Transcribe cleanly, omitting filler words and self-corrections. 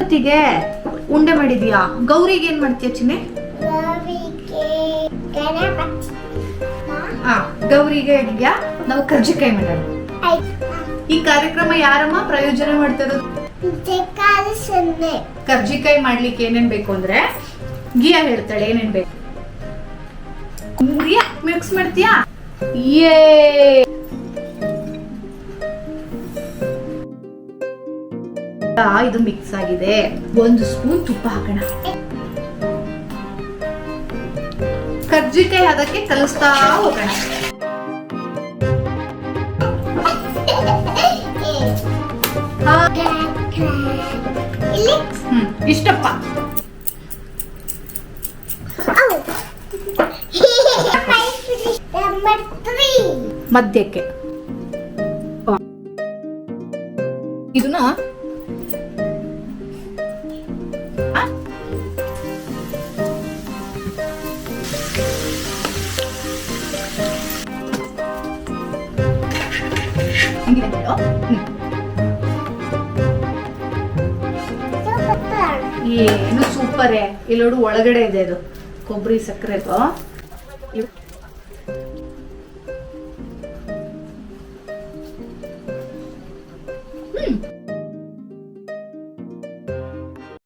ಗಣಪತಿಗೆ ಉಂಡೆ ಮಾಡಿದ್ಯಾ? ಗೌರಿಗೆ ಏನ್ ಮಾಡ್ತೀಯ ಚಿನ್ನೆ? ಗೌರಿಗೆ ನಾವು ಕರ್ಜಿಕಾಯಿ ಮಾಡೋಣ. ಈ ಕಾರ್ಯಕ್ರಮ ಯಾರಮ್ಮ ಪ್ರಯೋಜನ ಮಾಡ್ತಿರೋದು? ಕರ್ಜಿಕಾಯಿ ಮಾಡ್ಲಿಕ್ಕೆ ಏನೇನ್ ಬೇಕು ಅಂದ್ರೆ ಗಿಯಾ ಹೇಳ್ತಾಳೆ ಏನೇನ್ ಬೇಕು. ಗಿಯಾ ಮಿಕ್ಸ್ ಮಾಡ್ತೀಯಾ? ಇದು ಮಿಕ್ಸ್ ಆಗಿದೆ. 1 ಸ್ಪೂನ್ ತುಪ್ಪ ಹಾಕೋಣ. ಕರ್ಜಿಕಾಯಿ ಅದಕ್ಕೆ ಕಲಿಸ್ತಾ ಹೋಗೋಣ. ಇಷ್ಟಪ್ಪ ಮಧ್ಯಕ್ಕೆ ಇದನ್ನ ಏನು ಸೂಪರ್. ಇಲ್ಲೋಡು ಒಳಗಡೆ ಇದೆ ಅದು ಕೊಬ್ಬರಿ ಸಕ್ಕರೆ.